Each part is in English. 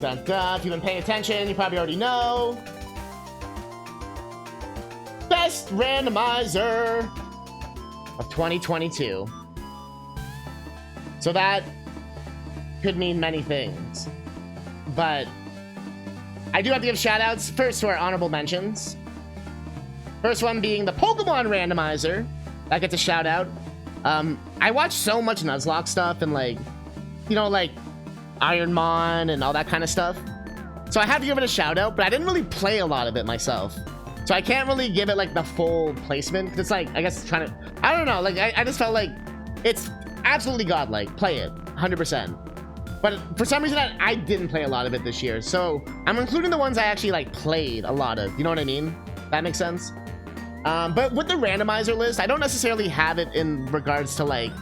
Dun, dun. If you've been paying attention, you probably already know. Best randomizer of 2022. So that could mean many things. But I do have to give shout outs first to our honorable mentions. First one being the Pokemon randomizer. That gets a shout out. I watch so much Nuzlocke stuff and like, you know, like Ironmon and all that kind of stuff. So I have to give it a shout out, but I didn't really play a lot of it myself. So I can't really give it like the full placement. Cause it's like, I guess trying to, I don't know. Like I just felt like it's absolutely godlike. Play it 100%. But for some reason I didn't play a lot of it this year. So I'm including the ones I actually like played a lot of, you know what I mean? That makes sense. But with the randomizer list, I don't necessarily have it in regards to like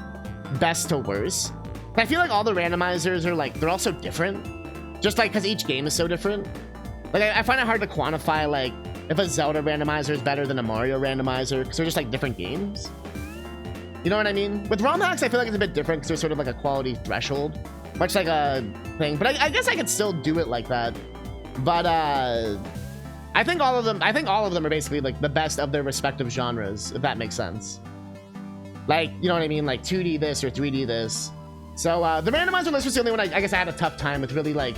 best to worst. I feel like all the randomizers are like, they're all so different. Just like, cause each game is so different. Like I find it hard to quantify like if a Zelda randomizer is better than a Mario randomizer because they're just like different games. You know what I mean? With ROM hacks, I feel like it's a bit different because there's sort of like a quality threshold, much like a thing. But I guess I could still do it like that. But I think all of them are basically like the best of their respective genres, if that makes sense. Like, you know what I mean? Like 2D this or 3D this. So the randomizer list was the only one I guess I had a tough time with really like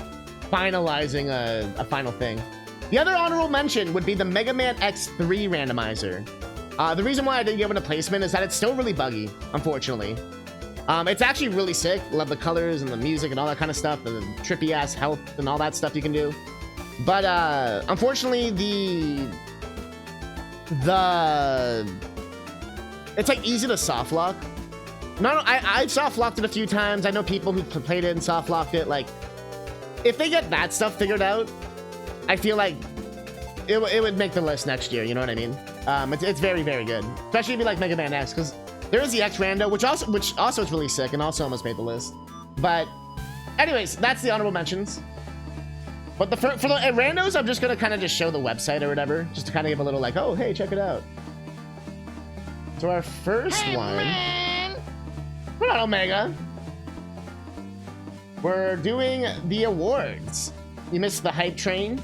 finalizing a final thing. The other honorable mention would be the Mega Man X3 randomizer. The reason why I didn't give it a placement is that it's still really buggy, unfortunately. It's actually really sick. Love the colors and the music and all that kind of stuff, and the trippy ass health and all that stuff you can do. But unfortunately, it's like easy to soft lock. No, I've soft locked it a few times. I know people who played it and soft locked it. Like, if they get that stuff figured out, I feel like it would make the list next year. You know what I mean? It's very, very good, especially if you like Mega Man X, because there is the X Rando, which also is really sick and also almost made the list. But anyways, that's the honorable mentions. But for the randos, I'm just gonna kind of just show the website or whatever, just to kind of give a little like, oh hey, check it out. So our first one, we're not Omega. We're doing the awards. You missed the hype train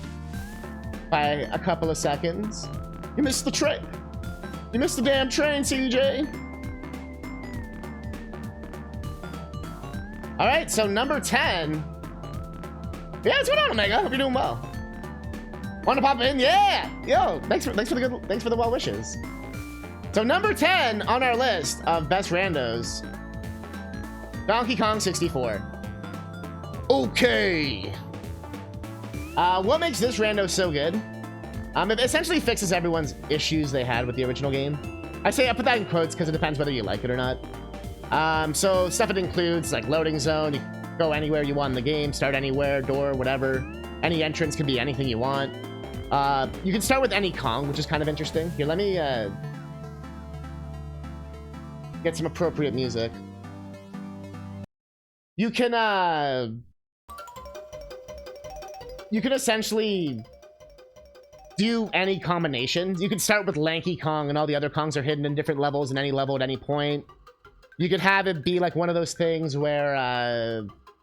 by a couple of seconds. You missed the train. You missed the damn train, CJ. All right, so number 10. Yeah, what's going on, Omega? Hope you're doing well. Want to pop in? Yeah. Yo, thanks for the well wishes. So number 10 on our list of best randos, Donkey Kong 64. Okay. What makes this rando so good? It essentially fixes everyone's issues they had with the original game. I put that in quotes because it depends whether you like it or not. So stuff it includes like loading zone. You can go anywhere you want in the game, start anywhere, door, whatever. Any entrance can be anything you want. You can start with any Kong, which is kind of interesting. Here, let me get some appropriate music. You can essentially do any combination. You can start with Lanky Kong, and all the other Kongs are hidden in different levels in any level at any point. You could have it be like one of those things where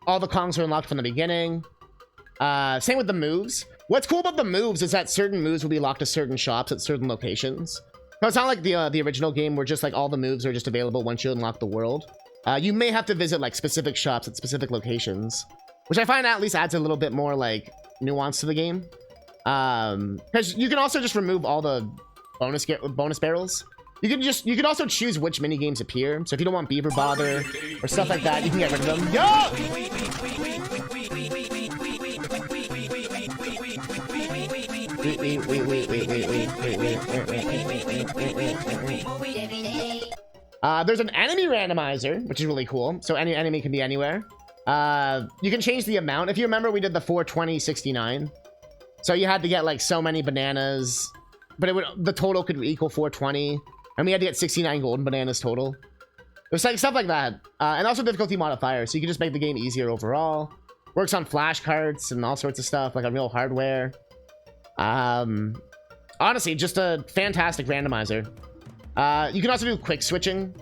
all the Kongs are unlocked from the beginning. Same with the moves. What's cool about the moves is that certain moves will be locked to certain shops at certain locations. So it's not like the original game where just like all the moves are just available once you unlock the world. You may have to visit like specific shops at specific locations, which I find at least adds a little bit more like nuance to the game. Because you can also just remove all the bonus barrels. You can also choose which mini games appear. So if you don't want Beaver Bother or stuff like that, you can get rid of them. Yo! There's an enemy randomizer, which is really cool. So any enemy can be anywhere. You can change the amount. If you remember, we did the 420-69. So you had to get like so many bananas, but the total could equal 420, and we had to get 69 golden bananas total. There's like stuff like that, and also difficulty modifier, so you can just make the game easier overall. Works on flashcards and all sorts of stuff, like on real hardware. Honestly, just a fantastic randomizer. You can also do quick switching,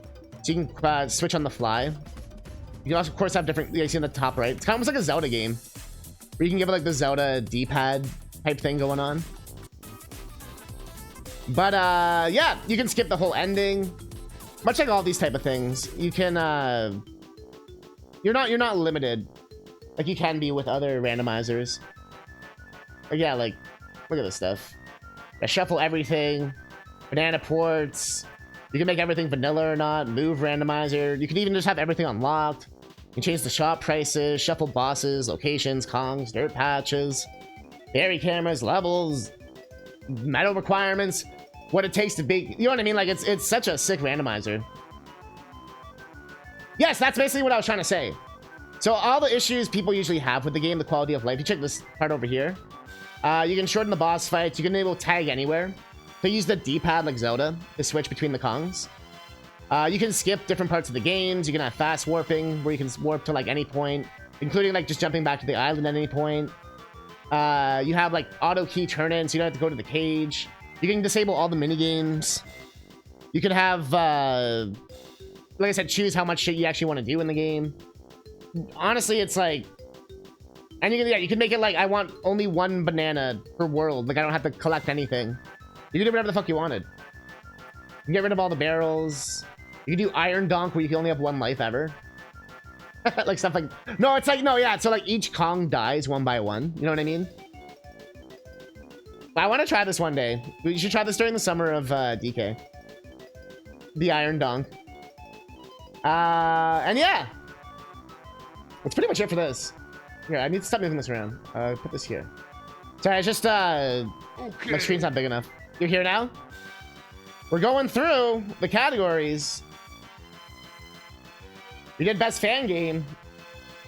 so you can switch on the fly. You can also, of course, have different, you see in the top right. It's kind of almost like a Zelda game. Where you can give it like the Zelda D-pad type thing going on. But yeah, you can skip the whole ending. Much like all these type of things, you can you're not limited like you can be with other randomizers. But yeah, like look at this stuff. I shuffle everything, banana ports. You can make everything vanilla or not. Move randomizer. You can even just have everything unlocked. You can change the shop prices, shuffle bosses, locations, Kongs, dirt patches, berry cameras, levels, medal requirements, what it takes to be, you know what I mean? Like it's such a sick randomizer. Yes, that's basically what I was trying to say. So all the issues people usually have with the game, the quality of life, you check this part over here. You can shorten the boss fights. You can enable tag anywhere. So use the D-pad like Zelda to switch between the Kongs. You can skip different parts of the games. You can have fast warping where you can warp to like any point, including like just jumping back to the island at any point. You have like auto key turn-ins, so you don't have to go to the cage. You can disable all the mini games. You can have, like I said, choose how much shit you actually want to do in the game. Honestly, it's like, and you can make it like I want only one banana per world. Like I don't have to collect anything. You can do whatever the fuck you wanted. You can get rid of all the barrels. You can do Iron Donk where you can only have one life ever. Like stuff like, no, it's like, no, yeah. So like each Kong dies one by one. You know what I mean? I want to try this one day. We should try this during the summer of DK. The Iron Donk. And yeah. That's pretty much it for this. Here, I need to stop moving this around. Put this here. Sorry, I just, okay. My screen's not big enough. You're here now? We're going through the categories. We did best fan game.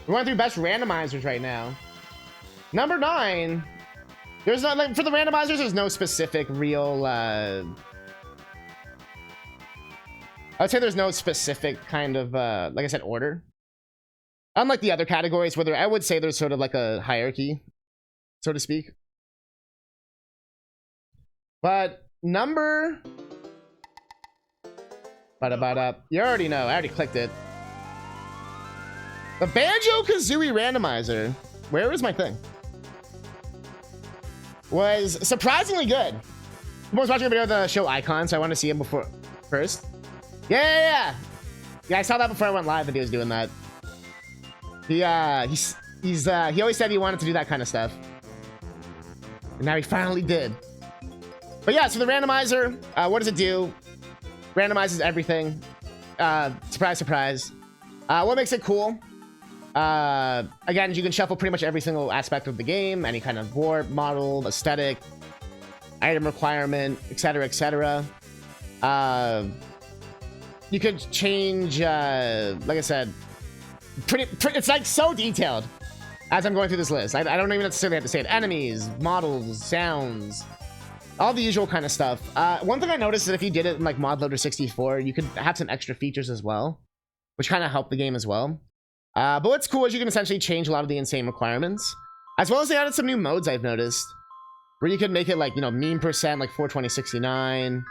We're going through best randomizers right now. Number 9. There's not, like, for the randomizers, there's no specific real, I would say there's no specific kind of, like I said, order. Unlike the other categories where I would say there's sort of like a hierarchy, so to speak. But number... You already know. I already clicked it. The Banjo-Kazooie Randomizer. Where is my thing? Was surprisingly good. I was watching a video of the show Icon, so I wanted to see him before first. Yeah, I saw that before I went live that he was doing that. He always said he wanted to do that kind of stuff. And now he finally did. But yeah, so the randomizer, what does it do? Randomizes everything. Surprise, surprise. What makes it cool? Again, you can shuffle pretty much every single aspect of the game, any kind of warp, model, aesthetic, item requirement, etc., etc. You could change, like I said, it's like so detailed as I'm going through this list. I don't even necessarily have to say it. Enemies, models, sounds, all the usual kind of stuff. One thing I noticed is that if you did it in like Mod Loader 64, you could have some extra features as well, which kind of help the game as well. But what's cool is you can essentially change a lot of the insane requirements, as well as they added some new modes I've noticed, where you could make it like, you know, meme percent, like 42069,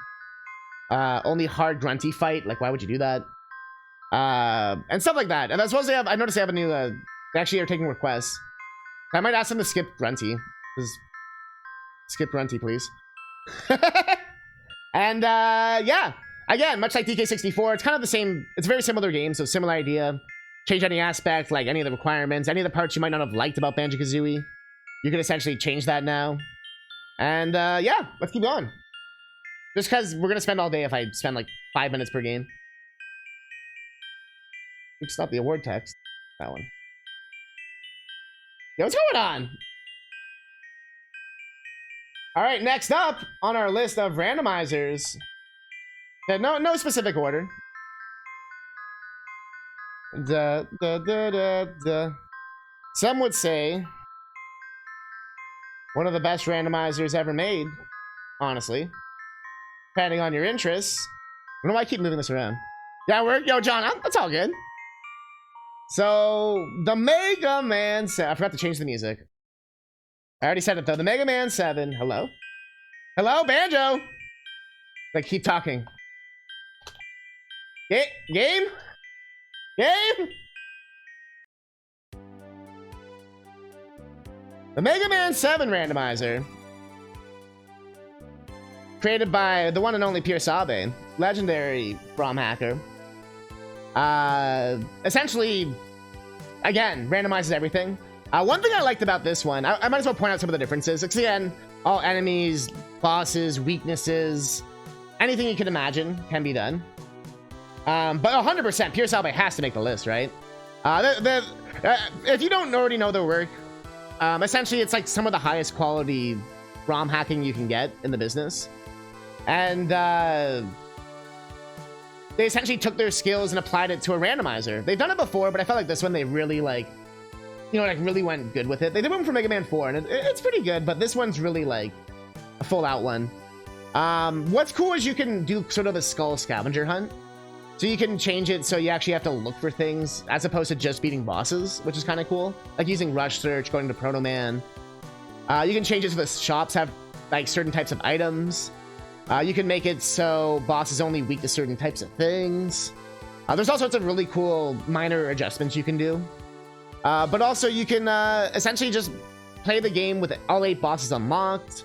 only hard grunty fight, like why would you do that? And stuff like that. And as well as I noticed they have a new, they actually are taking requests. I might ask them to skip grunty, because skip grunty, please. And yeah, again, much like DK64, it's kind of the same, it's a very similar game, so similar idea. Change any aspect, like any of the requirements, any of the parts you might not have liked about Banjo-Kazooie. You can essentially change that now. And yeah, let's keep going. Just because we're going to spend all day if I spend like 5 minutes per game. Oops, not the award text. That one. Yo, what's going on? All right, next up on our list of randomizers. No specific order. Some would say one of the best randomizers ever made, honestly. Depending on your interests. I don't know why I keep moving this around. Yeah, yo, John, that's all good. So, the Mega Man 7. I forgot to change the music. I already said it, though. The Mega Man 7. Hello? Hello, Banjo? Like, keep talking. Game? Game? The Mega Man 7 randomizer. Created by the one and only Pierce Abe, legendary ROM hacker. Essentially, again, randomizes everything. One thing I liked about this one, I might as well point out some of the differences. Because again, all enemies, bosses, weaknesses, anything you can imagine can be done. But 100%, Pierce Abe has to make the list, right? If you don't already know their work, essentially it's like some of the highest quality ROM hacking you can get in the business. And they essentially took their skills and applied it to a randomizer. They've done it before, but I felt like this one they really really went good with it. They did one for Mega Man 4, and it's pretty good, but this one's really like a full out one. What's cool is you can do sort of a skull scavenger hunt. So you can change it so you actually have to look for things as opposed to just beating bosses, which is kind of cool. Like using Rush Search, going to Proto Man. You can change it so the shops have like certain types of items. You can make it so bosses only weak to certain types of things. There's all sorts of really cool minor adjustments you can do. But also you can essentially just play the game with all 8 bosses unlocked.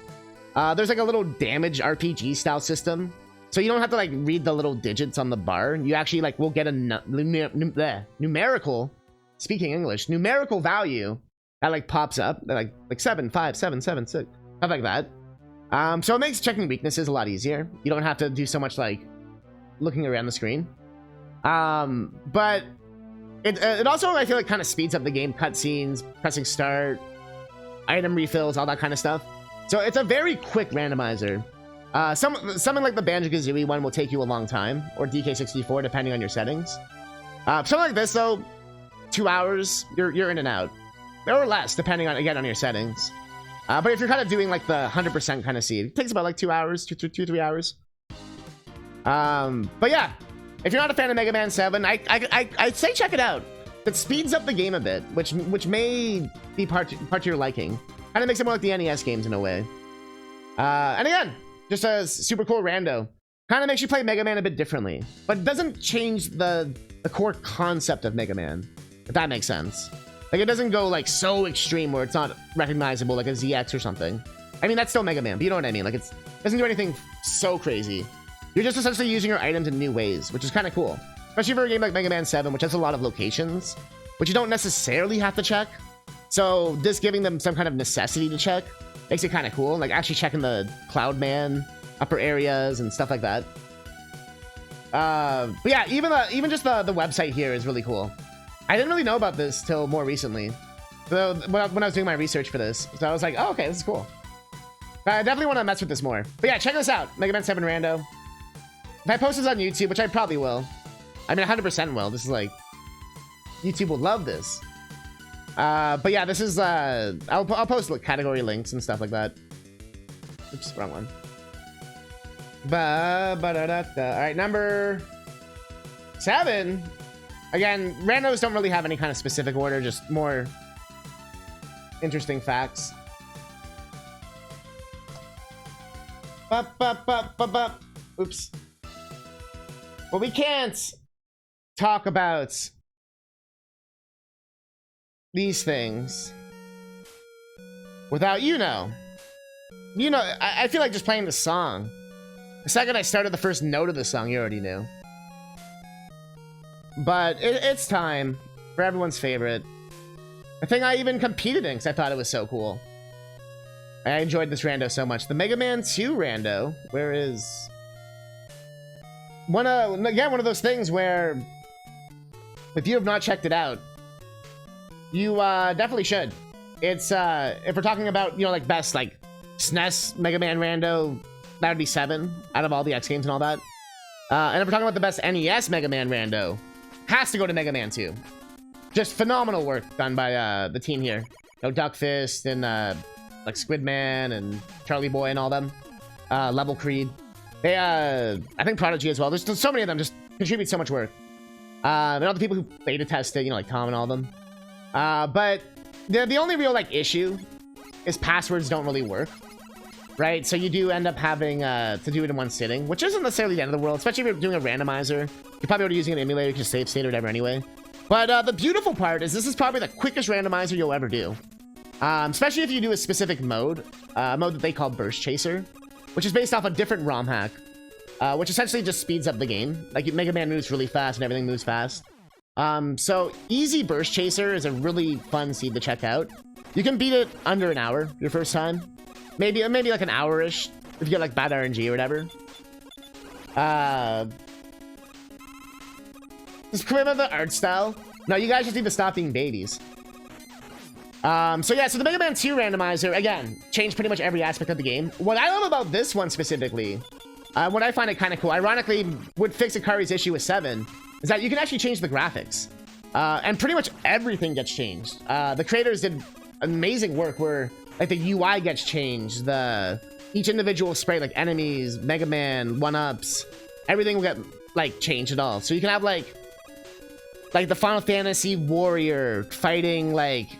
There's like a little damage RPG style system. So you don't have to like read the little digits on the bar. You actually like will get a numerical, speaking English, numerical value that like pops up like 7, 5, 7, 7, 6, stuff like that. So it makes checking weaknesses a lot easier. You don't have to do so much like looking around the screen. But it also, I feel like, kind of speeds up the game. Cutscenes, pressing start, item refills, all that kind of stuff. So it's a very quick randomizer. Something like the Banjo-Kazooie one will take you a long time, or DK64, depending on your settings. Something like this, though, 2 hours, you're in and out. Or less, depending on, again, on your settings. But if you're kind of doing like the 100% kind of seed, it takes about like 2 hours, 3 hours. But yeah, if you're not a fan of Mega Man 7, I'd say check it out. It speeds up the game a bit, which may be part to your liking. Kind of makes it more like the NES games in a way. And again, just a super cool rando. Kind of makes you play Mega Man a bit differently, but it doesn't change the core concept of Mega Man, if that makes sense. Like, it doesn't go like so extreme where it's not recognizable like a ZX or something. I mean, that's still Mega Man, but you know what I mean. Like, it doesn't do anything so crazy. You're just essentially using your items in new ways, which is kind of cool. Especially for a game like Mega Man 7, which has a lot of locations, which you don't necessarily have to check. So this giving them some kind of necessity to check makes it kind of cool. Like actually checking the Cloud Man upper areas and stuff like that. But yeah, even just the website here is really cool. I didn't really know about this till more recently. So when I was doing my research for this, so I was like, oh, okay, this is cool. I definitely want to mess with this more. But yeah, check this out, Mega Man 7 Rando. If I post this on YouTube, which I probably will, I mean 100% will. This is like, YouTube will love this. But yeah, this is I'll post like category links and stuff like that. Oops, wrong one. All right, number 7. Again, randos don't really have any kind of specific order, just more interesting facts. Oops. But we can't talk about these things without I feel like just playing the song. The second I started the first note of the song, you already knew. But it's time for everyone's favorite. I think I even competed in because I thought it was so cool. I enjoyed this rando so much. The Mega Man 2 rando. Where is... Again, one of those things where if you have not checked it out, you definitely should. It's if we're talking about, like best like SNES Mega Man rando, that would be 7 out of all the X games and all that. And if we're talking about the best NES Mega Man rando, has to go to Mega Man 2. Just phenomenal work done by the team here. Duckfist and like Squidman and Charlie Boy and all them. Level Creed. They I think Prodigy as well. There's so many of them just contribute so much work. And all the people who beta test it, like Tom and all of them. But the only real like issue is passwords don't really work. Right? So you do end up having to do it in one sitting, which isn't necessarily the end of the world, especially if you're doing a randomizer. You're probably already using an emulator, you can save state or whatever anyway. But the beautiful part is this is probably the quickest randomizer you'll ever do. Especially if you do a specific mode, a mode that they call Burst Chaser, which is based off a different ROM hack, which essentially just speeds up the game. Like, Mega Man moves really fast and everything moves fast. So Easy Burst Chaser is a really fun seed to check out. You can beat it under an hour your first time. Maybe like an hour-ish if you get like bad RNG or whatever. Just come about the art style. No, you guys just need to stop being babies. So yeah, so the Mega Man 2 randomizer, again, changed pretty much every aspect of the game. What I love about this one specifically, what I find it kind of cool, ironically, would fix Akari's issue with 7, is that you can actually change the graphics. And pretty much everything gets changed. The creators did amazing work where like the UI gets changed, each individual sprite, like enemies, Mega Man, 1-ups, everything will get like changed at all. So you can have like the Final Fantasy warrior fighting like,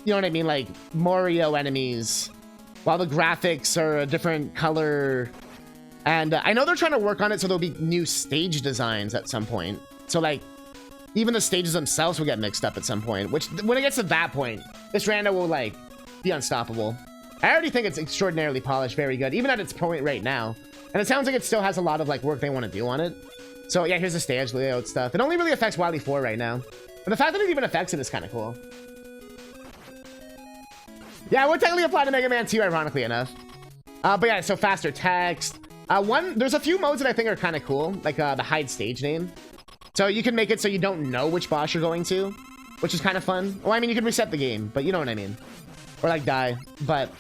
you know what I mean, like Mario enemies, while the graphics are a different color. And I know they're trying to work on it so there'll be new stage designs at some point. So like even the stages themselves will get mixed up at some point, which when it gets to that point, this rando will like be unstoppable. I already think it's extraordinarily polished, very good, even at its point right now. And it sounds like it still has a lot of like work they want to do on it. So yeah, here's the stage layout stuff. It only really affects Wily 4 right now, but the fact that it even affects it is kind of cool. Yeah, it would technically apply to Mega Man 2, ironically enough. But yeah, so faster text. There's a few modes that I think are kind of cool, like the hide stage name. So you can make it so you don't know which boss you're going to, which is kind of fun. Well, I mean, you can reset the game, but you know what I mean. Or like die, but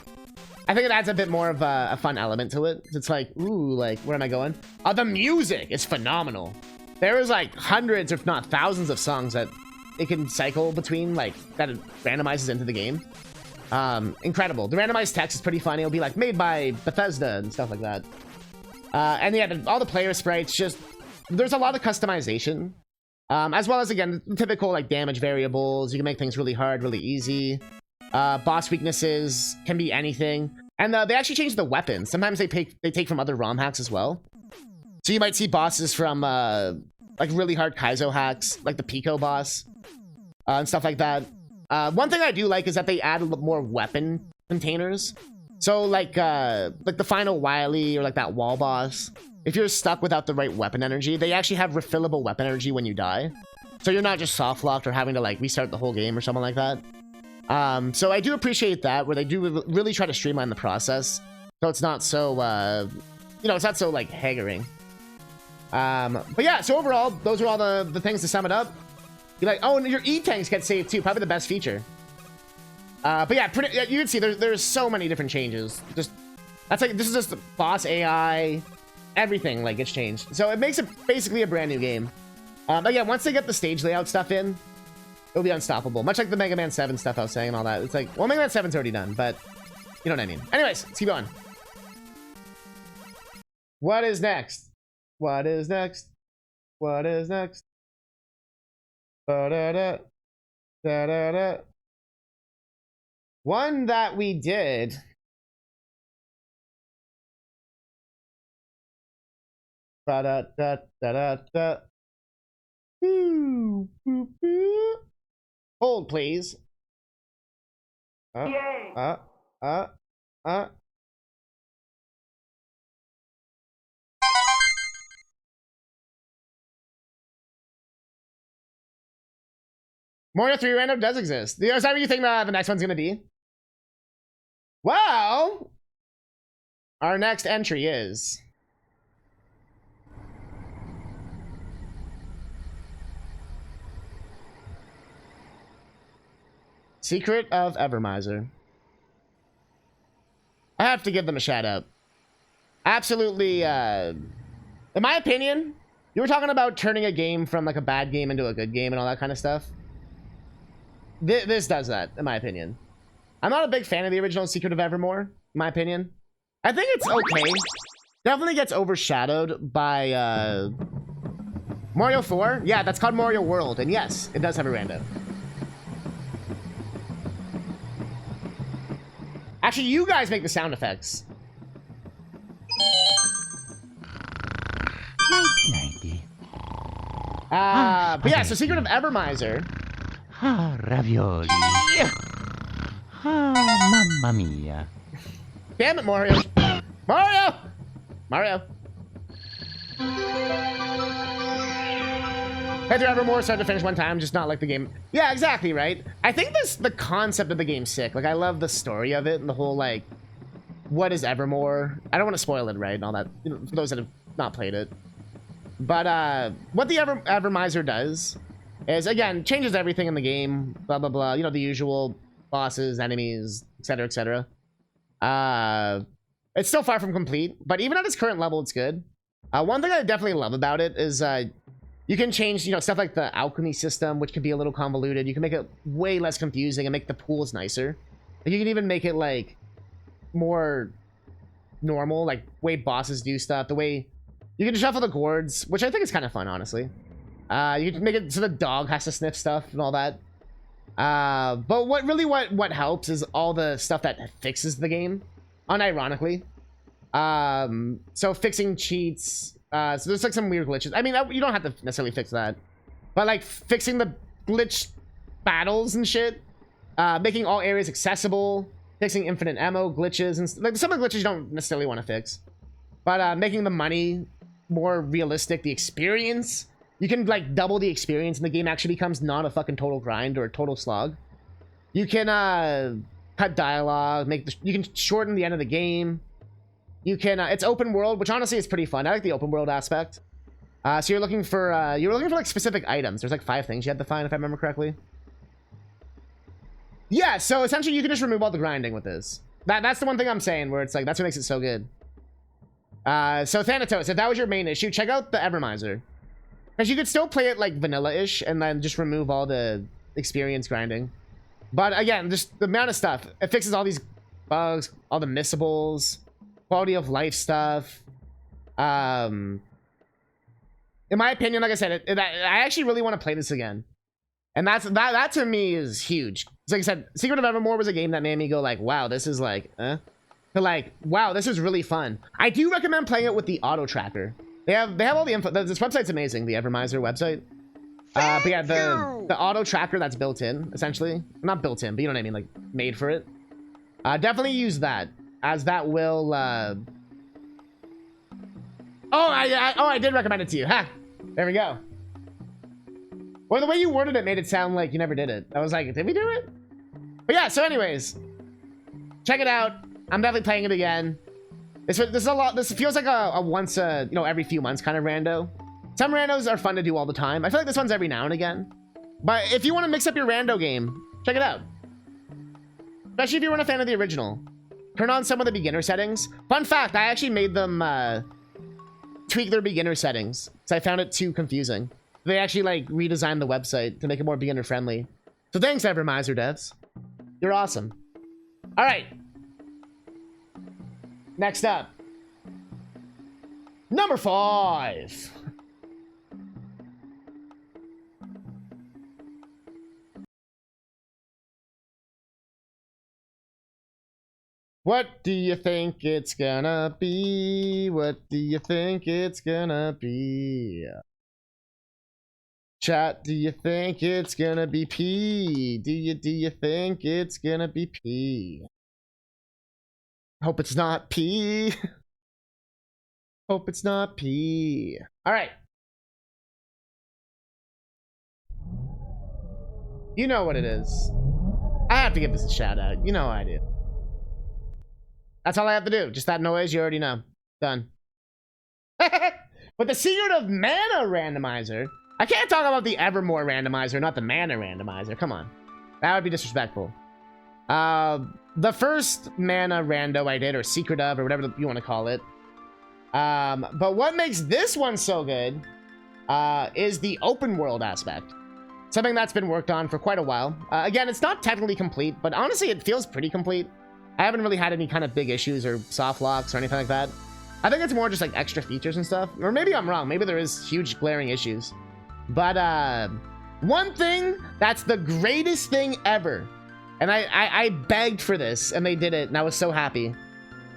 I think it adds a bit more of a fun element to it. It's like, ooh, like, where am I going? The music is phenomenal. There is like hundreds, if not thousands of songs that it can cycle between, like, that it randomizes into the game. Incredible. The randomized text is pretty funny. It'll be like made by Bethesda and stuff like that. And yeah, all the player sprites, just there's a lot of customization, as well as, again, the typical like damage variables. You can make things really hard, really easy. Boss weaknesses can be anything, and they actually change the weapons. Sometimes they take from other ROM hacks as well. So you might see bosses from like really hard Kaizo hacks, like the Pico boss, and stuff like that. One thing I do like is that they add a little more weapon containers. So like the final Wily or like that wall boss, if you're stuck without the right weapon energy, they actually have refillable weapon energy when you die. So you're not just soft locked or having to like restart the whole game or something like that. So I do appreciate that, where they do really try to streamline the process, so it's not so you know, it's not so like haggling. But yeah, so overall, those are all the things to sum it up. You're like, oh, and your E-tanks get saved too, probably the best feature. But yeah, you can see there's so many different changes. Just that's like, this is just boss AI, everything like gets changed, so it makes it basically a brand new game. But yeah, once they get the stage layout stuff in, it'll be unstoppable. Much like the Mega Man 7 stuff I was saying and all that. It's like, well, Mega Man 7's already done, but you know what I mean. Anyways, let's keep going. What is next? What is next? What is next? Da-da-da. Da-da-da. One that we did. Da-da-da-da-da-da. Ooh, boop, boop. Hold, please. Mario 3 random does exist. Is that what you think the next one's gonna be? Well, our next entry is Secret of Evermizer. I have to give them a shout out. Absolutely, in my opinion, you were talking about turning a game from like a bad game into a good game and all that kind of stuff. This does that, in my opinion. I'm not a big fan of the original Secret of Evermore, in my opinion. I think it's okay. Definitely gets overshadowed by Mario 4. Yeah, that's called Mario World, and yes, it does have a rando. Actually, you guys make the sound effects. But yeah, so Secret of Evermizer. Ravioli. Ah, mamma mia. Damn it, Mario. Mario! Mario. Played through Evermore, started to finish one time, just not like the game. Yeah, exactly, right? I think the concept of the game's sick. Like, I love the story of it and the whole, like, what is Evermore? I don't want to spoil it, right? And all that, you know, for those that have not played it. But what the Evermizer does is, again, changes everything in the game, blah, blah, blah. You know, the usual bosses, enemies, etc., etc. It's still far from complete, but even at its current level, it's good. One thing I definitely love about it is you can change, you know, stuff like the alchemy system, which can be a little convoluted. You can make it way less confusing and make the pools nicer. Like, you can even make it, like, more normal, like, way bosses do stuff. The way you can shuffle the gourds, which I think is kind of fun, honestly. You can make it so the dog has to sniff stuff and all that. But what helps is all the stuff that fixes the game, unironically. So fixing cheats. So there's like some weird glitches. I mean, you don't have to necessarily fix that, but like fixing the glitch battles and shit, making all areas accessible, fixing infinite ammo glitches, and like some of the glitches you don't necessarily want to fix, but making the money more realistic, the experience. You can like double the experience, and the game actually becomes not a fucking total grind or a total slog. You can cut dialogue, you can shorten the end of the game. You can it's open world, which honestly is pretty fun. I like the open world aspect. So you're looking for like specific items. There's like 5 things you have to find, if I remember correctly. Yeah, so essentially you can just remove all the grinding with this. That's the one thing I'm saying, where it's like that's what makes it so good. So Thanatos, if that was your main issue, check out the Evermizer. Because you could still play it like vanilla-ish and then just remove all the experience grinding. But again, just the amount of stuff. It fixes all these bugs, all the missables, quality of life stuff. In my opinion, like I said, I actually really want to play this again. And that to me is huge. Like I said, Secret of Evermore was a game that made me go like, wow, this is like, to like, wow, this is really fun. I do recommend playing it with the auto tracker. They have all the info. This website's amazing, the Evermizer website. But yeah, the auto tracker that's built in, essentially. Not built in, but you know what I mean, like made for it. Definitely use that, as that will I did recommend it to you. Ha! There we go. Well, the way you worded it made it sound like you never did it. I was like, did we do it? But yeah, so anyways, check it out. I'm definitely playing it again. This is a lot. This feels like a once every few months kind of rando. Some randos are fun to do all the time. I feel like this one's every now and again. But if you want to mix up your rando game, check it out. Especially if you weren't a fan of the original. Turn on some of the beginner settings. Fun fact, I actually made them tweak their beginner settings because I found it too confusing. They actually like redesigned the website to make it more beginner friendly. So thanks, Evermizer devs. You're awesome. All right. Next up. Number 5. What do you think it's gonna be? What do you think it's gonna be? Chat, do you think it's gonna be P? Do you think it's gonna be P? Hope it's not P. Hope it's not P. All right. You know what it is. I have to give this a shout out. You know I do. That's all I have to do. Just that noise, you already know. Done. But the Secret of Mana Randomizer. I can't talk about the Evermore Randomizer, not the Mana Randomizer. Come on. That would be disrespectful. The first Mana Rando I did, or Secret of, or whatever you want to call it. But what makes this one so good is the open world aspect. Something that's been worked on for quite a while. Again, it's not technically complete, but honestly, it feels pretty complete. I haven't really had any kind of big issues or soft locks or anything like that. I think it's more just like extra features and stuff. Or maybe I'm wrong. Maybe there is huge glaring issues. But one thing that's the greatest thing ever. And I begged for this and they did it and I was so happy.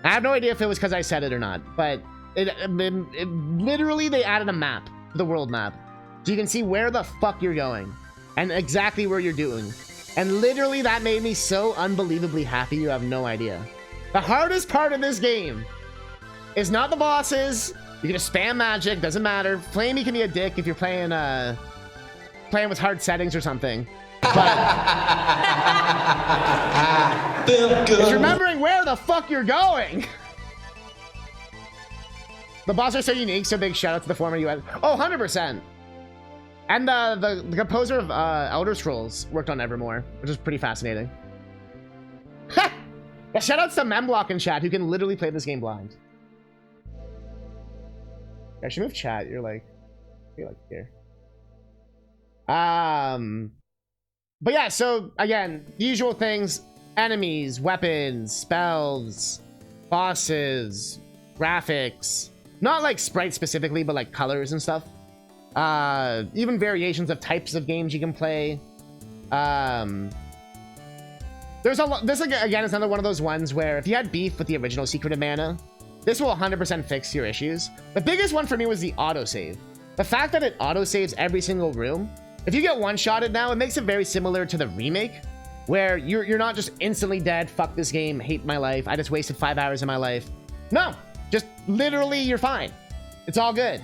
I have no idea if it was because I said it or not. But it literally they added a map to the world map. So you can see where the fuck you're going. And exactly where you're doing. And literally that made me so unbelievably happy, you have no idea. The hardest part of this game is not the bosses. You can just spam magic, doesn't matter. Flamey can be a dick if you're playing with hard settings or something. But it's remembering where the fuck you're going. The bosses are so unique, so big shout out to the former US. Oh, 100%. And the composer of Elder Scrolls worked on Evermore, which is pretty fascinating. Yeah, shout outs to Memblock in chat, who can literally play this game blind. I should move chat. You're like here. But yeah, so again, the usual things: enemies, weapons, spells, bosses, graphics. Not like sprites specifically, but like colors and stuff. Even variations of types of games you can play. There's a lot. This again is another one of those ones where if you had beef with the original Secret of Mana, this will 100% fix your issues. The biggest one for me was the autosave. The fact that it autosaves every single room. If you get one-shotted now, it makes it very similar to the remake, where you're not just instantly dead. Fuck this game. Hate my life. I just wasted 5 hours of my life. No, just literally you're fine. It's all good.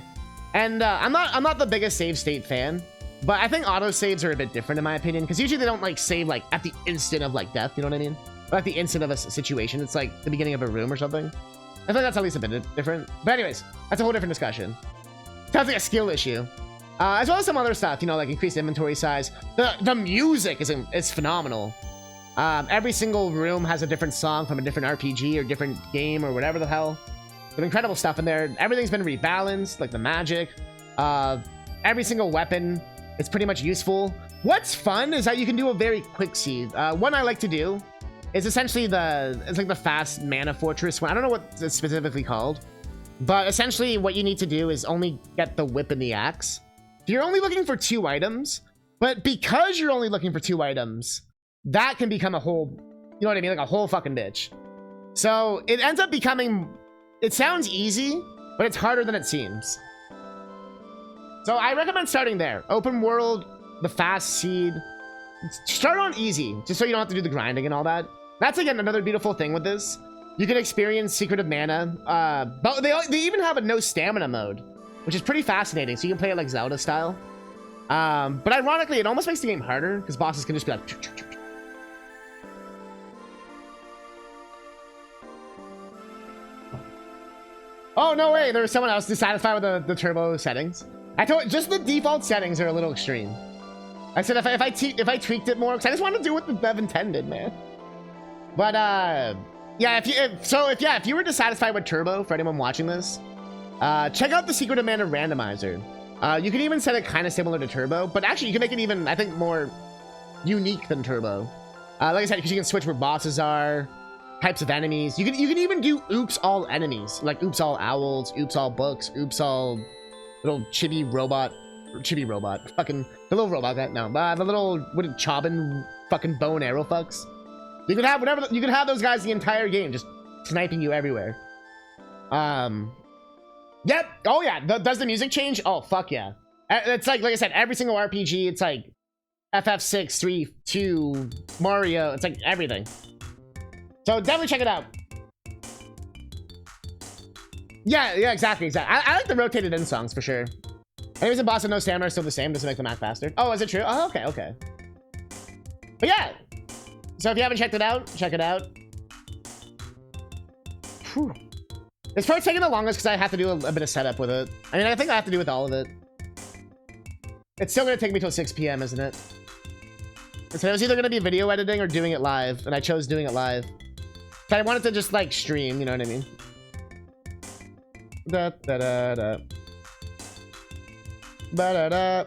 And I'm not the biggest save state fan, but I think autosaves are a bit different in my opinion, because usually they don't like save like at the instant of like death, you know what I mean? Or at the instant of a situation. It's like the beginning of a room or something. I think that's at least a bit different. But anyways, that's a whole different discussion. Sounds like a skill issue. As well as some other stuff, you know, like increased inventory size. The music is phenomenal. Every single room has a different song from a different RPG or different game or whatever the hell. Some incredible stuff in there. Everything's been rebalanced, like the magic. Every single weapon is pretty much useful. What's fun is that you can do a very quick seed. One I like to do is essentially it's like the fast mana fortress one. I don't know what it's specifically called, but essentially what you need to do is only get the whip and the axe. You're only looking for 2 items, but because you're only looking for 2 items, that can become a whole, you know what I mean? Like a whole fucking bitch. So it ends up becoming, it sounds easy, but it's harder than it seems. So I recommend starting there. Open world, the fast seed. Start on easy, just so you don't have to do the grinding and all that. That's again another beautiful thing with this. You can experience Secret of Mana, but they even have a no stamina mode, which is pretty fascinating. So you can play it like Zelda style. But ironically, it almost makes the game harder because bosses can just be like. Oh no way! There was someone else dissatisfied with the turbo settings. I told just the default settings are a little extreme. I said if I tweaked it more, because I just want to do what the dev intended, man. But yeah, if you were dissatisfied with turbo, for anyone watching this, check out the Secret of Mana Randomizer. You can even set it kind of similar to turbo, but actually you can make it even, I think, more unique than turbo. Like I said, because you can switch where bosses are, types of enemies. You can even do oops all enemies, like oops all owls, oops all books, oops all little chibi robot, fucking the little robot guy. No, the little what Chobin fucking bow and arrow fucks. You can have whatever. You can have those guys the entire game, just sniping you everywhere. Yep. Oh yeah. Does the music change? Oh fuck yeah. It's like I said, every single RPG. It's like FF6, 3, 2, Mario. It's like everything. So definitely check it out. Yeah, exactly. I like the rotated in songs for sure. Enemies and boss with no stamina are still the same. Doesn't make them act faster. Oh, is it true? Oh, okay. But yeah. So if you haven't checked it out, check it out. Whew. This part's taking the longest because I have to do a bit of setup with it. I mean, I think I have to do with all of it. It's still going to take me till 6 p.m., isn't it? So it was either going to be video editing or doing it live, and I chose doing it live. But I wanted to just, like, stream, you know what I mean? Da da da da. Ba da da.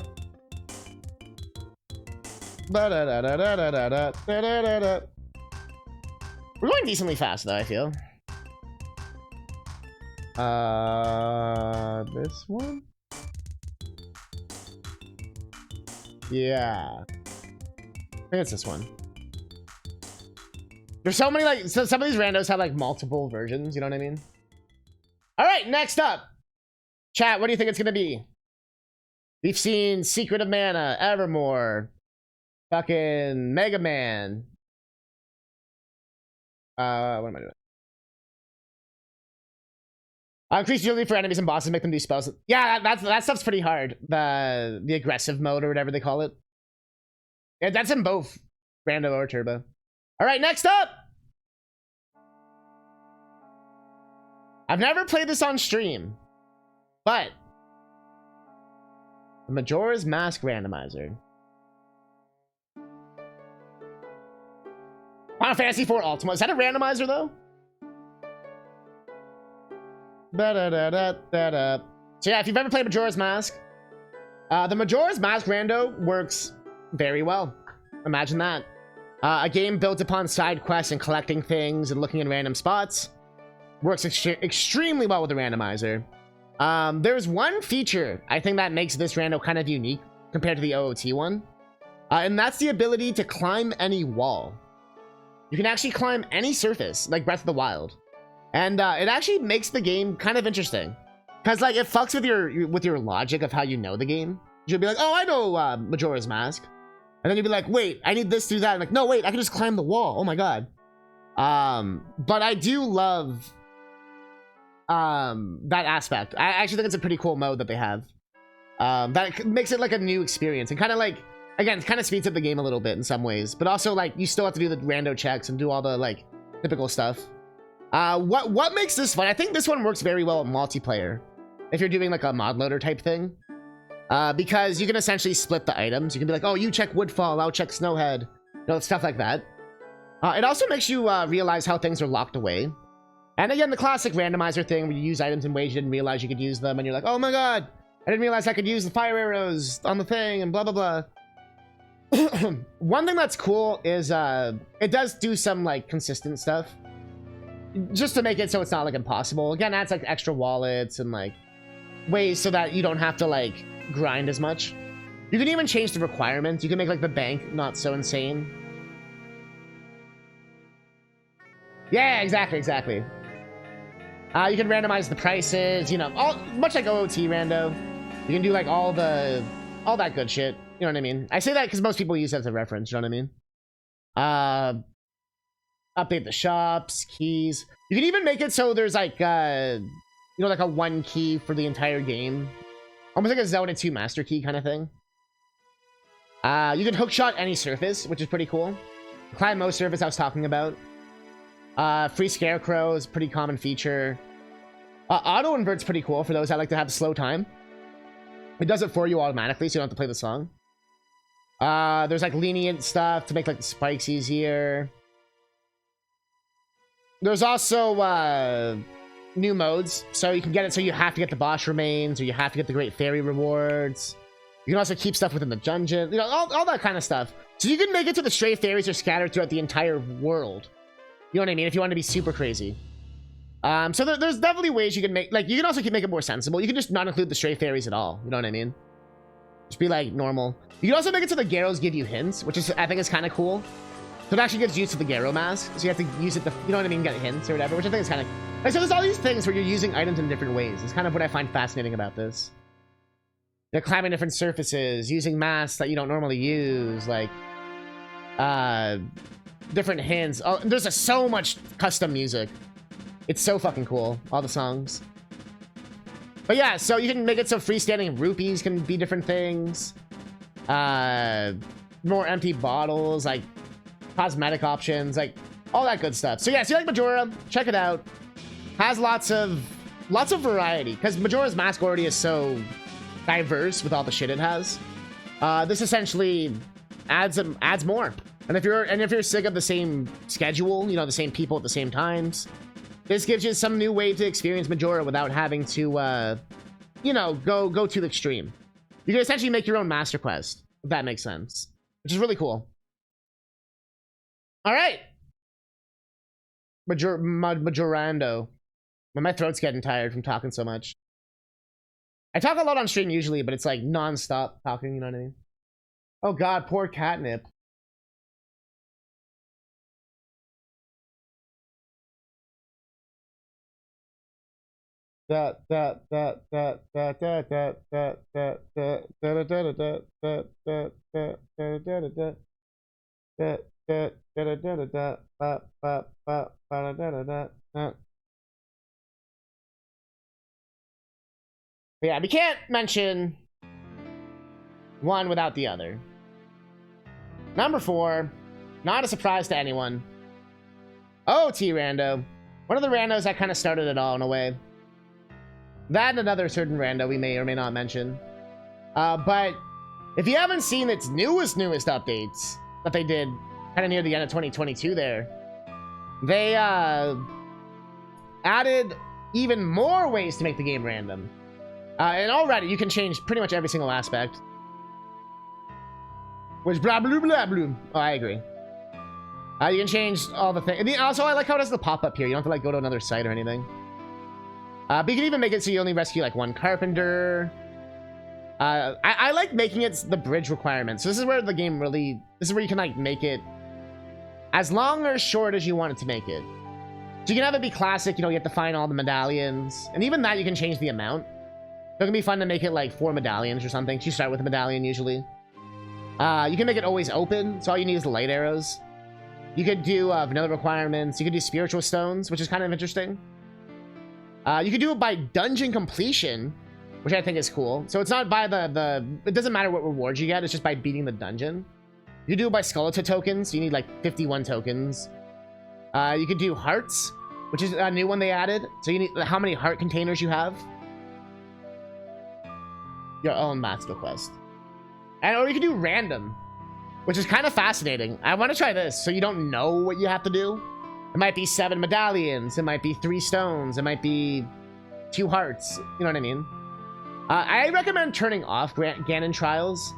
Ba da da da da da da da da da da. We're going decently fast, though, I feel. This one? Yeah. I think it's this one. There's so many, like, so some of these randos have, like, multiple versions, you know what I mean? Alright, next up. Chat, what do you think it's gonna be? We've seen Secret of Mana, Evermore, Fucking Mega Man. What am I doing? Increase agility for enemies and bosses, make them do spells. Yeah, that stuff's pretty hard. The aggressive mode or whatever they call it. Yeah, that's in both Rando or Turbo. All right, next up. I've never played this on stream, but the Majora's Mask Randomizer. Final Fantasy IV Ultima. Is that a randomizer though? Da-da-da-da-da-da. So yeah, if you've ever played Majora's Mask, the Majora's Mask Rando works very well. Imagine that. A game built upon side quests and collecting things and looking in random spots. Works extremely well with the randomizer. There's one feature I think that makes this rando kind of unique compared to the OOT one. And that's the ability to climb any wall. You can actually climb any surface, like Breath of the Wild. And it actually makes the game kind of interesting. Because like it fucks with your logic of how you know the game. You'll be like, oh, I know Majora's Mask. And then you'll be like, wait, I need this, do that. I'm like, no, wait, I can just climb the wall. Oh my god. But I do love that aspect. I actually think it's a pretty cool mode that they have. That makes it like a new experience and kind of like, again, it kind of speeds up the game a little bit in some ways, but also like you still have to do the rando checks and do all the like typical stuff. What makes this fun? I think this one works very well in multiplayer if you're doing like a mod loader type thing, because you can essentially split the items. You can be like, oh, you check Woodfall, I'll check Snowhead, you know, stuff like that. It also makes you realize how things are locked away. And again, the classic randomizer thing where you use items in ways you didn't realize you could use them, and you're like, oh my god, I didn't realize I could use the fire arrows on the thing, and blah blah blah. One thing that's cool is it does do some like consistent stuff just to make it so it's not like impossible. Again, adds like extra wallets and like ways so that you don't have to like grind as much. You can even change the requirements. You can make like the bank not so insane. Yeah, exactly. You can randomize the prices, you know, much like OOT rando. You can do like all that good shit. You know what I mean? I say that because most people use that as a reference. You know what I mean? Update the shops, keys. You can even make it so there's like, you know, like a one key for the entire game. Almost like a Zelda 2 master key kind of thing. You can hookshot any surface, which is pretty cool. Climb most surface I was talking about. Free Scarecrow is a pretty common feature. Auto invert's pretty cool for those that like to have slow time. It does it for you automatically, so you don't have to play the song. There's like lenient stuff to make like the spikes easier. There's also new modes, so you can get it so you have to get the boss remains, or you have to get the Great Fairy rewards. You can also keep stuff within the dungeon, you know, all that kind of stuff. So you can make it so the stray fairies are scattered throughout the entire world. You know what I mean? If you want to be super crazy. So there's definitely ways you can make, like, you can also make it more sensible. You can just not include the stray fairies at all. You know what I mean? Just be like normal. You can also make it so the Garrows give you hints, which is, I think is kind of cool. So it actually gives use to the Garrow mask. So you have to use it to, you know what I mean, get hints or whatever, which I think is kind of, like, so there's all these things where you're using items in different ways. It's kind of what I find fascinating about this. You're climbing different surfaces, using masks that you don't normally use, like, different hints. Oh, there's so much custom music. It's so fucking cool, all the songs. But yeah, so you can make it so freestanding rupees can be different things. More empty bottles, like cosmetic options, like all that good stuff. So yeah, if you like Majora, check it out. Has lots of variety, because Majora's Mask already is so diverse with all the shit it has. This essentially adds more. And if you're sick of the same schedule, you know, the same people at the same times, this gives you some new way to experience Majora without having to, you know, go to the extreme. You can essentially make your own master quest, if that makes sense, which is really cool. All right, Majorando. My throat's getting tired from talking so much. I talk a lot on stream usually, but it's like non-stop talking. You know what I mean? Oh God, poor Catnip. Yeah, we can't mention one without the other. Number 4, not a surprise to anyone. OT Rando. One of the randos that kind of started it all in a way. That and another certain rando we may or may not mention. But if you haven't seen its newest updates that they did kind of near the end of 2022 there, they added even more ways to make the game random. And already you can change pretty much every single aspect. Which blah blah blah blah. Oh, I agree. You can change all the things. Also, I like how it has the pop-up here. You don't have to like go to another site or anything. But you can even make it so you only rescue like one carpenter. I like making it the bridge requirement. So this is where the game really... This is where you can like make it as long or short as you want it to make it. So you can have it be classic, you know, you have to find all the medallions. And even that you can change the amount. So it can be fun to make it like 4 medallions or something. So you start with a medallion usually. You can make it always open. So all you need is the light arrows. You could do vanilla requirements. You could do spiritual stones, which is kind of interesting. You could do it by dungeon completion, which I think is cool. So it's not by it doesn't matter what rewards you get. It's just by beating the dungeon. You could do it by skeleton tokens. So you need like 51 tokens. You could do hearts, which is a new one they added. So you need how many heart containers you have. Your own master quest. Or you could do random, which is kind of fascinating. I want to try this, so you don't know what you have to do. It might be 7 medallions. It might be 3 stones. It might be 2 hearts. You know what I mean? I recommend turning off Ganon trials.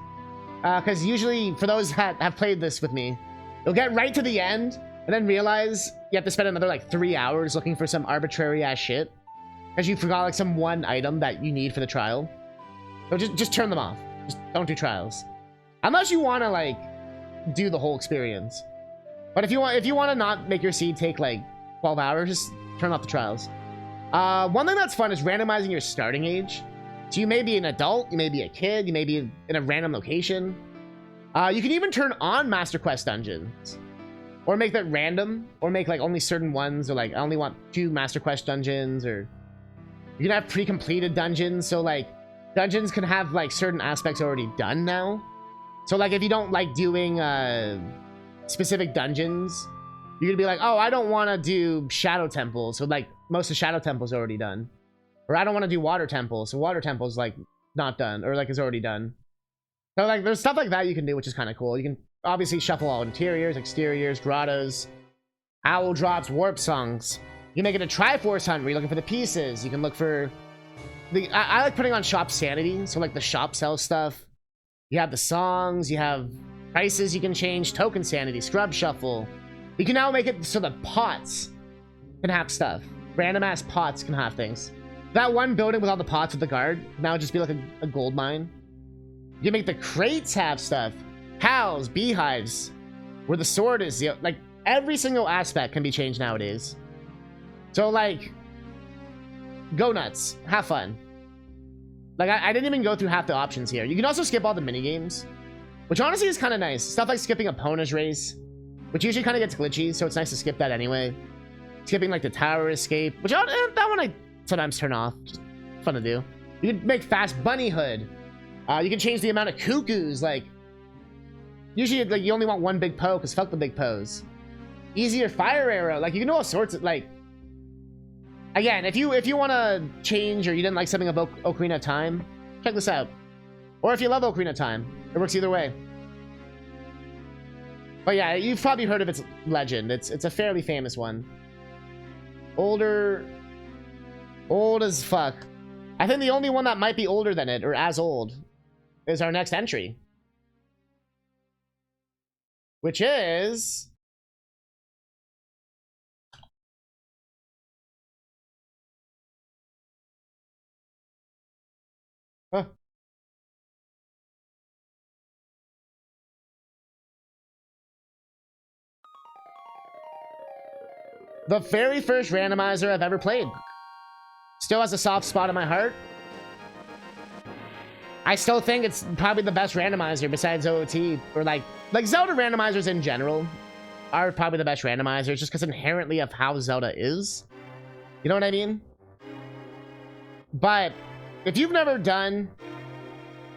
Because usually, for those that have played this with me, you'll get right to the end, and then realize you have to spend another, like, 3 hours looking for some arbitrary-ass shit. Because you forgot, like, some one item that you need for the trial. So just turn them off. Just don't do trials. Unless you want to, like, do the whole experience. But if you want to not make your seed take like 12 hours, just turn off the trials. One thing that's fun is randomizing your starting age. So you may be an adult, you may be a kid, you may be in a random location. You can even turn on Master Quest dungeons, or make that random, or make like only certain ones, or like I only want 2 Master Quest dungeons, or you can have pre-completed dungeons. So like dungeons can have like certain aspects already done now. So like if you don't like doing specific dungeons, you're gonna be like, oh, I don't want to do Shadow Temple, so like most of Shadow Temple's already done. Or I don't want to do Water Temple, so Water Temple's like not done, or like is already done. So like there's stuff like that you can do, which is kind of cool. You can obviously shuffle all interiors, exteriors, grottos, owl drops, warp songs. You can make it a Triforce hunt where you're looking for the pieces. You can look for the I like putting on shop sanity, so like the shop sells stuff. You have the songs, you have prices you can change, token sanity, scrub shuffle. You can now make it so the pots can have stuff. Random ass pots can have things. That one building with all the pots with the guard can now just be like a gold mine. You can make the crates have stuff. Cows, beehives, where the sword is. Like every single aspect can be changed nowadays. So like, go nuts, have fun. Like, I didn't even go through half the options here. You can also skip all the minigames, which honestly is kind of nice. Stuff like skipping a Pona's race, which usually kind of gets glitchy, so it's nice to skip that anyway. Skipping, like, the tower escape, which that one I sometimes turn off. Just fun to do. You can make fast bunny hood. You can change the amount of cuckoos, like... Usually, like, you only want 1 big Poe, because fuck the big Poes. Easier fire arrow. Like, you can do all sorts of, like... Again, if you want to change or you didn't like something about Ocarina of Time, check this out. Or if you love Ocarina of Time, it works either way. But yeah, you've probably heard of its legend. It's a fairly famous one. Old as fuck. I think the only one that might be older than it, or as old, is our next entry. Which is... Huh. The very first randomizer I've ever played. Still has a soft spot in my heart. I still think it's probably the best randomizer besides OOT, or like like Zelda randomizers in general are probably the best randomizers just because inherently of how Zelda is. You know what I mean? But if you've never done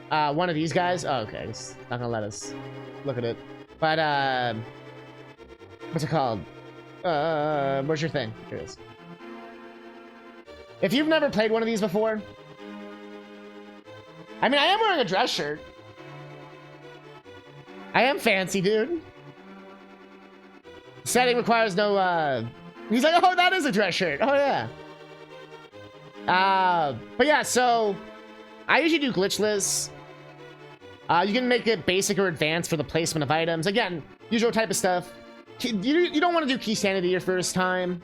one of these guys, oh, okay, it's not gonna let us look at it. But what's it called? Where's your thing? Here it is. If you've never played one of these before, I mean, I am wearing a dress shirt. I am fancy, dude. Setting requires no, he's like, oh, that is a dress shirt. Oh, yeah. But yeah, so I usually do glitchless. You can make it basic or advanced for the placement of items. Again, usual type of stuff. You don't want to do key sanity your first time.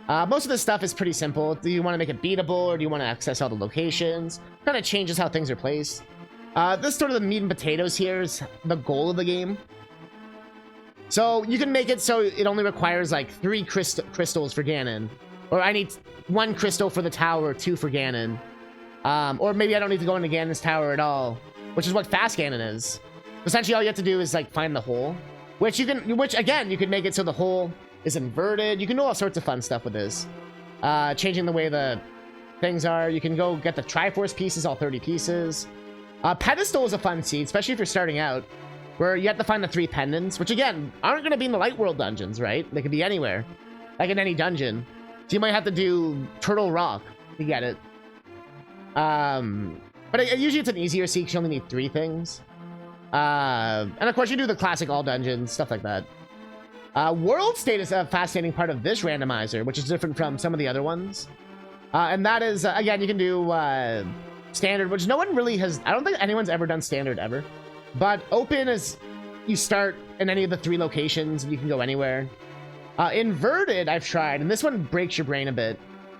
Most of this stuff is pretty simple. Do you want to make it beatable, or do you want to access all the locations? Kind of changes how things are placed. This sort of the meat and potatoes here is the goal of the game. So you can make it so it only requires like 3 crystals for Ganon. Or I need 1 crystal for the tower, 2 for Ganon. Or maybe I don't need to go into Ganon's tower at all, which is what fast Ganon is. Essentially, all you have to do is like find the hole, which again, you can make it so the hole is inverted. You can do all sorts of fun stuff with this. Changing the way the things are. You can go get the Triforce pieces, all 30 pieces. Pedestal is a fun seed, especially if you're starting out, where you have to find the 3 pendants, which again, aren't going to be in the Light World dungeons, right? They could be anywhere, like in any dungeon. So you might have to do Turtle Rock to get it. But usually it's an easier seed because you only need 3 things. And of course you do the classic all dungeons, stuff like that. World state is a fascinating part of this randomizer, which is different from some of the other ones. And that is, again, you can do standard, which no one really has. I don't think anyone's ever done standard ever. But open is you start in any of the 3 locations and you can go anywhere. Inverted, I've tried, and this one breaks your brain a bit,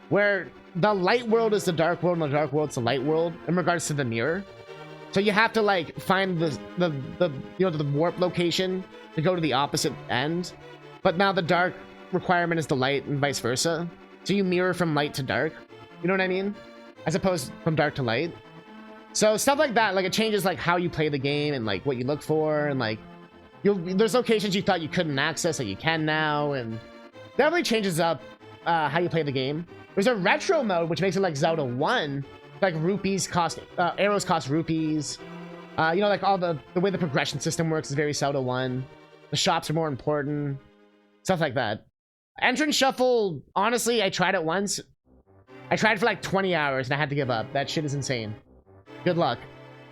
where the light world is the dark world and the dark world's the light world in regards to the mirror. So you have to like find the warp location to go to the opposite end. But now the dark requirement is the light and vice versa. So you mirror from light to dark. You know what I mean? As opposed from dark to light. So stuff like that, like it changes like how you play the game and like what you look for, and like there's locations you thought you couldn't access that you can now, and that really changes up how you play the game. There's a retro mode which makes it like Zelda 1, like rupees cost arrows cost rupees. You know, like all the way the progression system works is very Zelda 1. The shops are more important, stuff like that. Entrance shuffle, honestly, I tried it once. I tried for like 20 hours and I had to give up. That shit is insane. Good luck.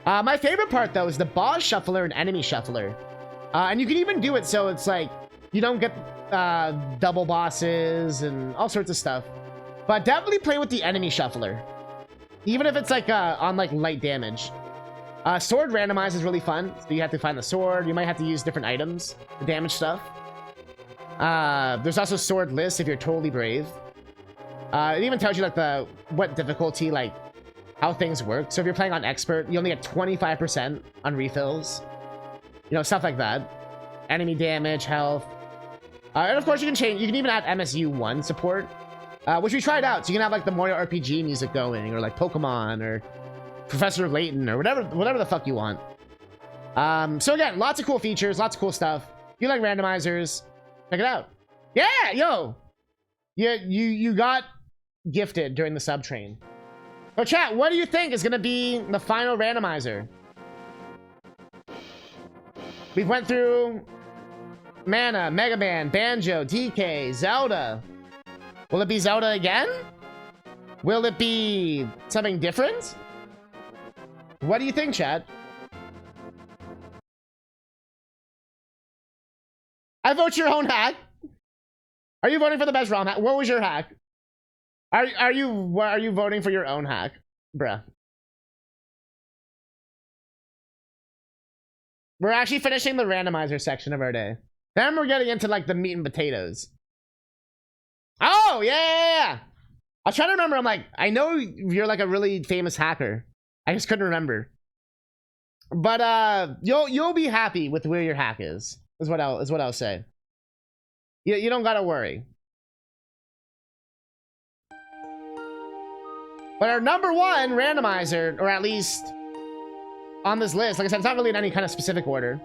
My favorite part though is the boss shuffler and enemy shuffler. And you can even do it so it's like you don't get double bosses and all sorts of stuff. But definitely play with the enemy shuffler, even if it's like on like light damage. Sword randomize is really fun. So you have to find the sword. You might have to use different items to damage stuff. There's also sword lists if you're totally brave. It even tells you like what difficulty, like how things work. So if you're playing on expert, you only get 25% on refills. You know, stuff like that. Enemy damage, health. And of course you can change. You can even add MSU1 support, which we tried out. So you can have like the Mario RPG music going, or like Pokemon, or Professor Layton, or whatever the fuck you want. So again, lots of cool features, lots of cool stuff. If you like randomizers, check it out. Yeah, yo, you got gifted during the sub train. So chat, what do you think is gonna be the final randomizer? We went through Mana, Mega Man, Banjo, DK, Zelda. Will it be Zelda again? Will it be something different? What do you think, chat? I vote your own hack. Are you voting for the best ROM hack? What was your hack? Are you voting for your own hack, bruh? We're actually finishing the randomizer section of our day. Then we're getting into like the meat and potatoes. Oh yeah. I was trying to remember. I'm like, I know you're like a really famous hacker. I just couldn't remember. But you'll be happy with where your hack is. Is what I'll say. You don't gotta worry. But our number 1 randomizer, or at least on this list, like I said, it's not really in any kind of specific order.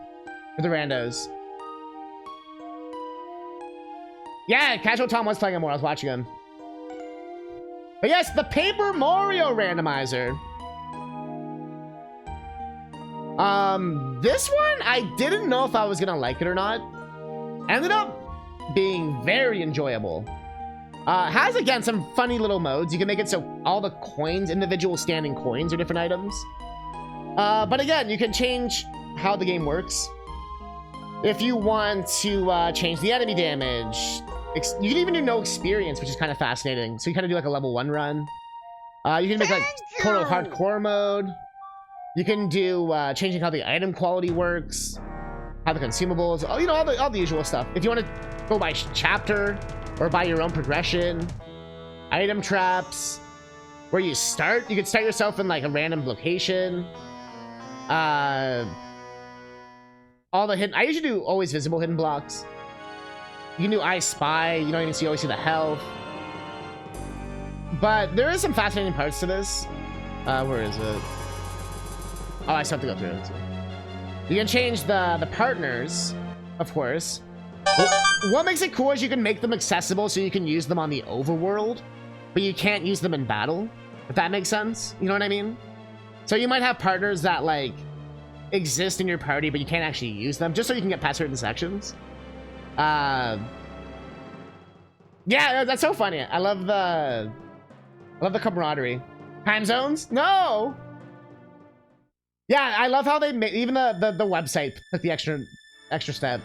for the randos. Yeah, Casual Tom was playing it more. I was watching him. But yes, the Paper Mario Randomizer. This one, I didn't know if I was gonna like it or not. Ended up being very enjoyable. Has, again, some funny little modes. You can make it so all the coins, individual standing coins, are different items. But again, you can change how the game works. If you want to change the enemy damage, you can even do no experience, which is kind of fascinating. So you kind of do like a level 1 run. You can make like total hardcore mode. You can do changing how the item quality works, how the consumables, you know, all the usual stuff. If you want to go by chapter or by your own progression, item traps, where you start, you can start yourself in like a random location. All the hidden, I usually do always visible hidden blocks. You can do I Spy, you don't even see, always see the health. But there is some fascinating parts to this. Where is it? Oh, I still have to go through it. You can change the partners, of course. What makes it cool is you can make them accessible so you can use them on the overworld, but you can't use them in battle, if that makes sense. You know what I mean? So you might have partners that like exist in your party, but you can't actually use them, just so you can get past certain sections. Yeah, that's so funny. I love the camaraderie. Time zones? No. Yeah, I love how they made even the website took the extra step.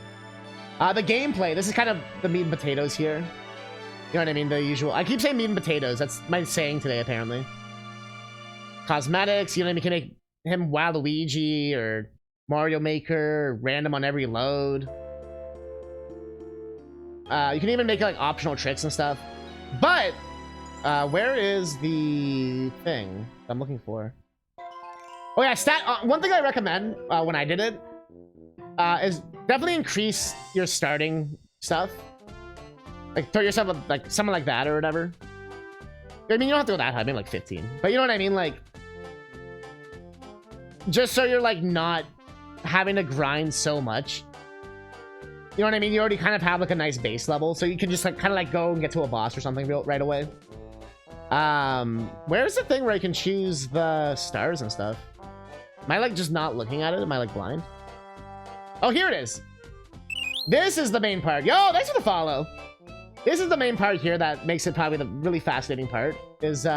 The gameplay. This is kind of the meat and potatoes here. You know what I mean? The usual. I keep saying meat and potatoes. That's my saying today, apparently. Cosmetics. You know what I mean? You can make him Waluigi or Mario Maker, random on every load. You can even make like optional tricks and stuff. But where is the thing I'm looking for? Oh yeah, one thing I recommend when I did it is definitely increase your starting stuff. Like throw yourself like something like that or whatever. I mean, you don't have to go that high, maybe like 15. But you know what I mean? Like, just so you're like not having to grind so much. You know what I mean? You already kind of have like a nice base level, so you can just like kind of like go and get to a boss or something right away. Where's the thing where I can choose the stars and stuff? Am I like just not looking at it? Am I like blind? Oh, here it is. This is the main part. Yo, thanks for the follow. This is the main part here that makes it probably the really fascinating part. Is you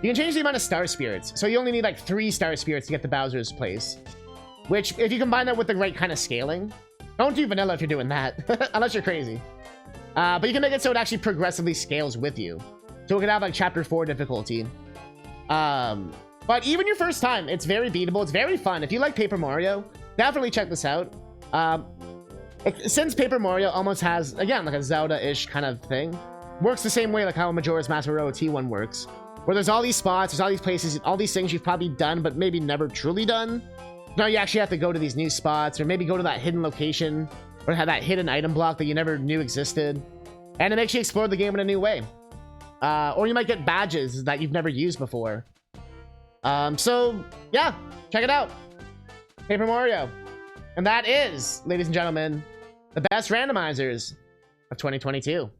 can change the amount of star spirits. So you only need like 3 star spirits to get to Bowser's place. Which, if you combine that with the right kind of scaling, don't do vanilla if you're doing that, unless you're crazy. But you can make it so it actually progressively scales with you. So we can have like chapter 4 difficulty. But even your first time, it's very beatable. It's very fun. If you like Paper Mario, definitely check this out. Since Paper Mario almost has, again, like a Zelda-ish kind of thing, works the same way like how Majora's Mask Row T1 works, where there's all these spots, there's all these places, all these things you've probably done, but maybe never truly done. Now you actually have to go to these new spots, or maybe go to that hidden location, or have that hidden item block that you never knew existed, and it makes you explore the game in a new way. Or you might get badges that you've never used before. So yeah, check it out. Paper Mario. And that is, ladies and gentlemen, the best randomizers of 2022.